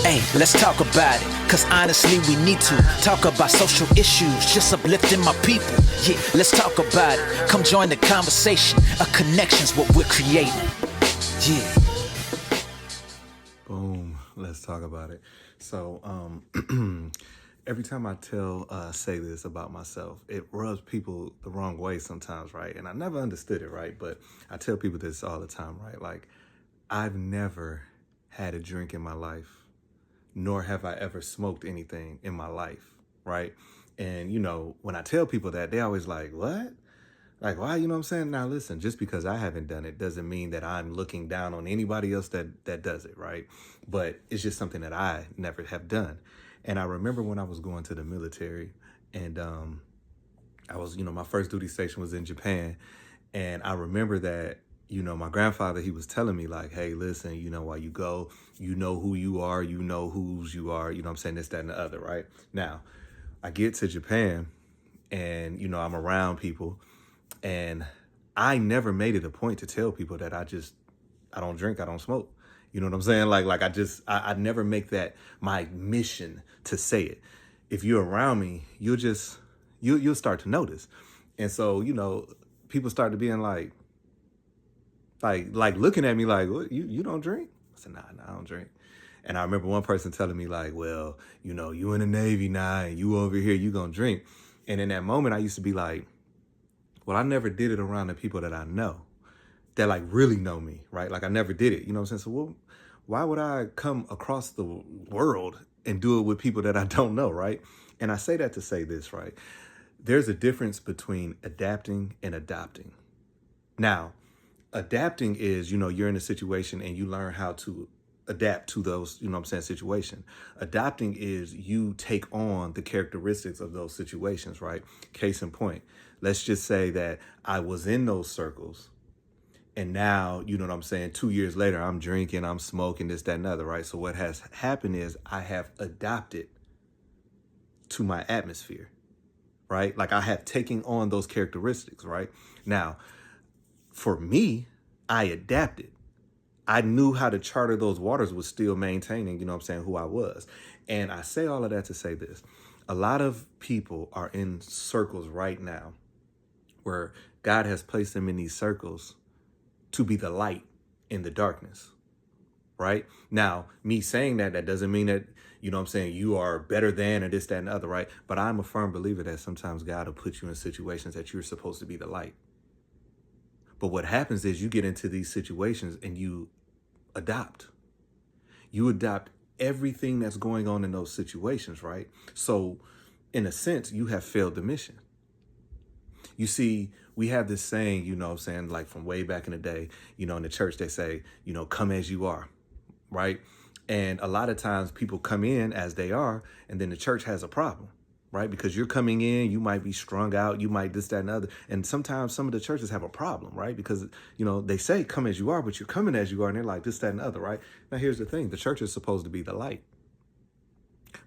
Hey, let's talk about it, cause honestly we need to talk about social issues, just uplifting my people. Yeah, let's talk about it. Come join the conversation. A connection's what we're creating. Yeah. Boom. Let's talk about it. So, every time I say this about myself, it rubs people the wrong way sometimes, right? And I never understood it, right? But I tell people this all the time, right? Like, I've never had a drink in my life, nor have I ever smoked anything in my life, right? And, when I tell people that, they always like, what? Like, why? You know what I'm saying? Now, listen, just because I haven't done it doesn't mean that I'm looking down on anybody else that does it, right? But it's just something that I never have done. And I remember when I was going to the military and I was, my first duty station was in Japan. And I remember that, my grandfather, he was telling me like, hey, listen, while you go, you know who you are, you know whose you are, you know what I'm saying, this, that, and the other, right? Now, I get to Japan and, I'm around people and I never made it a point to tell people that I don't drink, I don't smoke. You know what I'm saying? Like I never make that my mission to say it. If you're around me, you'll start to notice. And so, people start to being like looking at me like, what, you don't drink? I said, nah, I don't drink. And I remember one person telling me like, well, you in the Navy now and you over here, you gonna drink. And in that moment, I used to be like, well, I never did it around the people that I know, that like really know me, right? Like I never did it, you know what I'm saying? So why would I come across the world and do it with people that I don't know, right? And I say that to say this, right? There's a difference between adapting and adopting. Now, adapting is, you're in a situation and you learn how to adapt to those, situation. Adopting is you take on the characteristics of those situations, right? Case in point, let's just say that I was in those circles and now, 2 years later, I'm drinking, I'm smoking, this, that, and other, right? So what has happened is I have adopted to my atmosphere, right? Like I have taken on those characteristics, right? Now, for me, I adapted. I knew how to charter those waters was still maintaining, who I was. And I say all of that to say this. A lot of people are in circles right now where God has placed them in these circles to be the light in the darkness, right? Now, me saying that doesn't mean that, you are better than or this, that, and the other, right? But I'm a firm believer that sometimes God will put you in situations that you're supposed to be the light. But what happens is you get into these situations and you adopt. You adopt everything that's going on in those situations, right? So in a sense, you have failed the mission. You see, we have this saying, like from way back in the day, in the church, they say, come as you are, right? And a lot of times people come in as they are, and then the church has a problem, right? Because you're coming in, you might be strung out, you might this, that, and other. And sometimes some of the churches have a problem, right? Because, they say come as you are, but you're coming as you are, and they're like this, that, and other, right? Now, here's the thing. The church is supposed to be the light.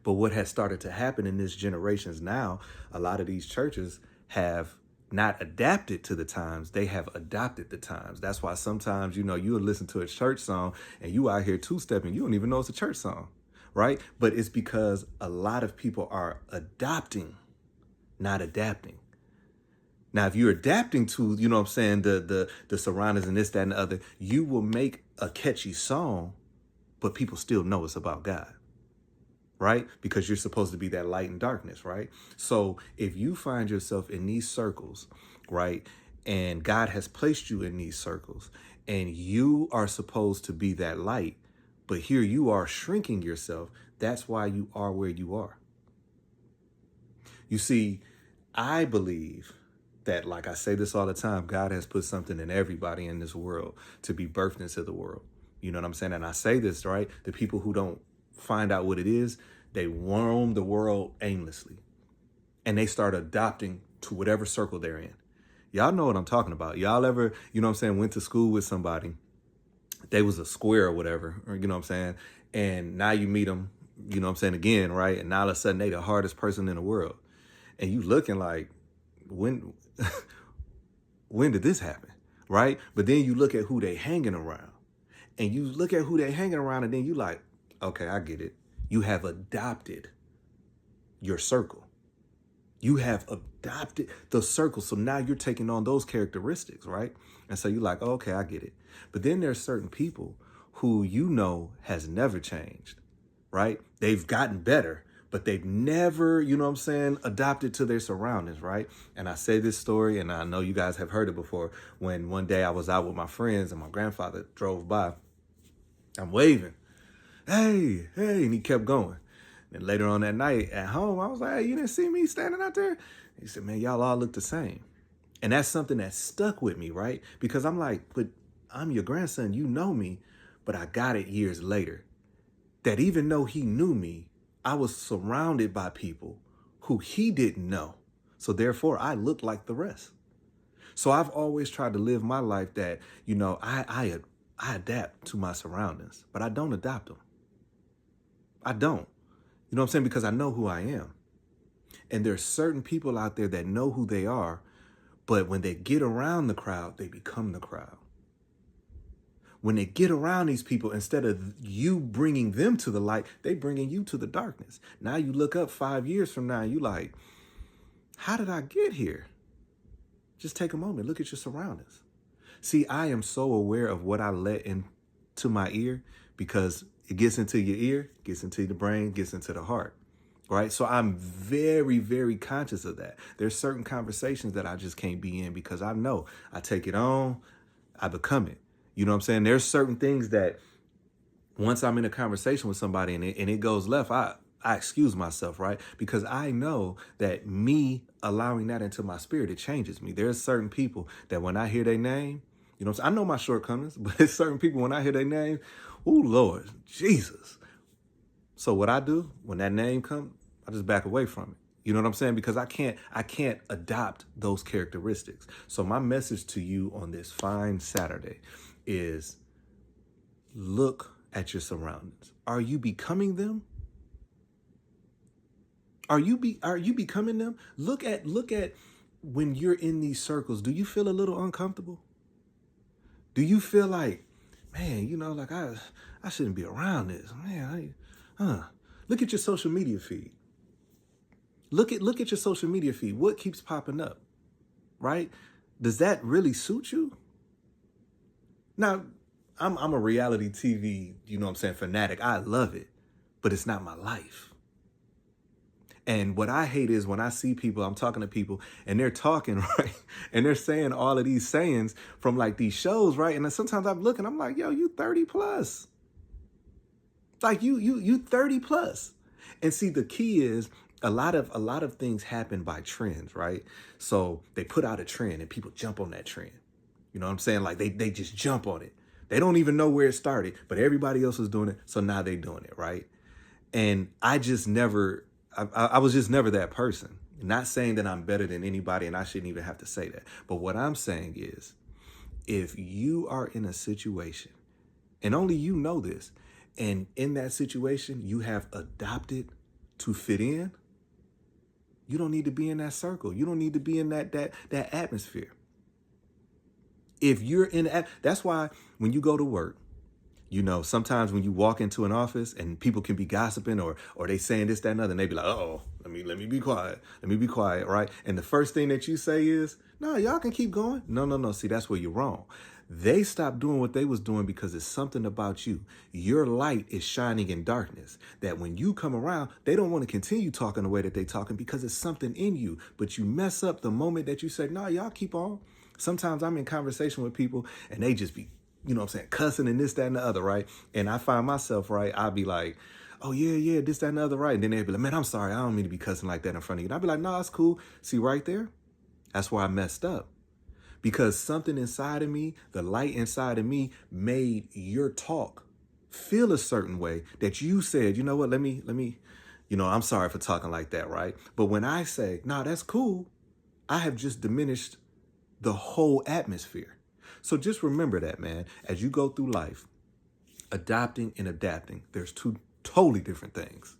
But what has started to happen in this generation is now a lot of these churches have not adapted to the times, they have adopted the times. That's why sometimes, you would listen to a church song and you out here two-stepping, you don't even know it's a church song, right? But it's because a lot of people are adopting, not adapting. Now, if you're adapting to, the surroundings and this, that, and the other, you will make a catchy song, but people still know it's about God. Right? Because you're supposed to be that light in darkness, right? So if you find yourself in these circles, right, and God has placed you in these circles and you are supposed to be that light, but here you are shrinking yourself, that's why you are where you are. You see, I believe that, like I say this all the time, God has put something in everybody in this world to be birthed into the world. You know what I'm saying? And I say this, right? The people who don't find out what it is, they roam the world aimlessly and they start adopting to whatever circle they're in. Y'all know what I'm talking about. Y'all ever, went to school with somebody, they was a square or whatever, or and now you meet them, again, right? And now all of a sudden they the hardest person in the world. And you looking like, when did this happen, right? But then you look at who they hanging around and you look at who they hanging around and then you like, okay, I get it. You have adopted your circle. You have adopted the circle. So now you're taking on those characteristics, right? And so you're like, oh, okay, I get it. But then there's certain people who has never changed, right? They've gotten better, but they've never, adopted to their surroundings, right? And I say this story, and I know you guys have heard it before, when one day I was out with my friends and my grandfather drove by. I'm waving, hey, and he kept going. And later on that night at home, I was like, hey, you didn't see me standing out there? He said, man, y'all all look the same. And that's something that stuck with me, right? Because I'm like, but I'm your grandson, you know me, but I got it years later. That even though he knew me, I was surrounded by people who he didn't know. So therefore, I looked like the rest. So I've always tried to live my life that, I adapt to my surroundings, but I don't adopt them. I don't. You know what I'm saying? Because I know who I am. And there's certain people out there that know who they are, but when they get around the crowd, they become the crowd. When they get around these people, instead of you bringing them to the light, they bringing you to the darkness. Now you look up 5 years from now and you like, how did I get here? Just take a moment. Look at your surroundings. See, I am so aware of what I let into my ear because it gets into your ear, gets into the brain, gets into the heart, right? So I'm very, very conscious of that. There's certain conversations that I just can't be in because I know I take it on, I become it. You know what I'm saying? There's certain things that once I'm in a conversation with somebody and it goes left, I excuse myself, right? Because I know that me allowing that into my spirit, it changes me. There's certain people that when I hear their name, I know my shortcomings, but there's certain people when I hear their name, oh, Lord, Jesus. So what I do when that name comes, I just back away from it. You know what I'm saying? Because I can't adopt those characteristics. So my message to you on this fine Saturday is look at your surroundings. Are you becoming them? Are you becoming them? Look at when you're in these circles. Do you feel a little uncomfortable? Do you feel like, man, like I shouldn't be around this, man? Look at your social media feed. Look at your social media feed. What keeps popping up, right? Does that really suit you? Now, I'm a reality TV, fanatic. I love it, but it's not my life. And what I hate is when I see people, I'm talking to people and they're talking, right? And they're saying all of these sayings from like these shows, right? And then sometimes I'm looking, I'm like, yo, you 30 plus. Like you 30 plus. And see, the key is a lot of things happen by trends, right? So they put out a trend and people jump on that trend. You know what I'm saying? Like they just jump on it. They don't even know where it started, but everybody else is doing it. So now they're doing it, right? And I was just never that person. Not saying that I'm better than anybody and I shouldn't even have to say that. But what I'm saying is, if you are in a situation, and only you know this, and in that situation you have adopted to fit in, you don't need to be in that circle. You don't need to be in that atmosphere. If you're that's why when you go to work, sometimes when you walk into an office and people can be gossiping or they saying this, that, and other, and they be like, oh, let me be quiet. Let me be quiet, right? And the first thing that you say is, no, y'all can keep going. No. See, that's where you're wrong. They stopped doing what they was doing because it's something about you. Your light is shining in darkness, that when you come around, they don't want to continue talking the way that they talking because it's something in you. But you mess up the moment that you say, no, y'all keep on. Sometimes I'm in conversation with people and they just be, cussing and this, that, and the other, right? And I find myself, right, I'll be like, oh, yeah, this, that, and the other, right? And then they'll be like, man, I'm sorry, I don't mean to be cussing like that in front of you. And I'll be like, no, it's cool. See, right there, that's where I messed up. Because something inside of me, the light inside of me, made your talk feel a certain way that you said, you know what, let me, I'm sorry for talking like that, right? But when I say, no, that's cool, I have just diminished the whole atmosphere. So just remember that, man, as you go through life, adopting and adapting, there's two totally different things.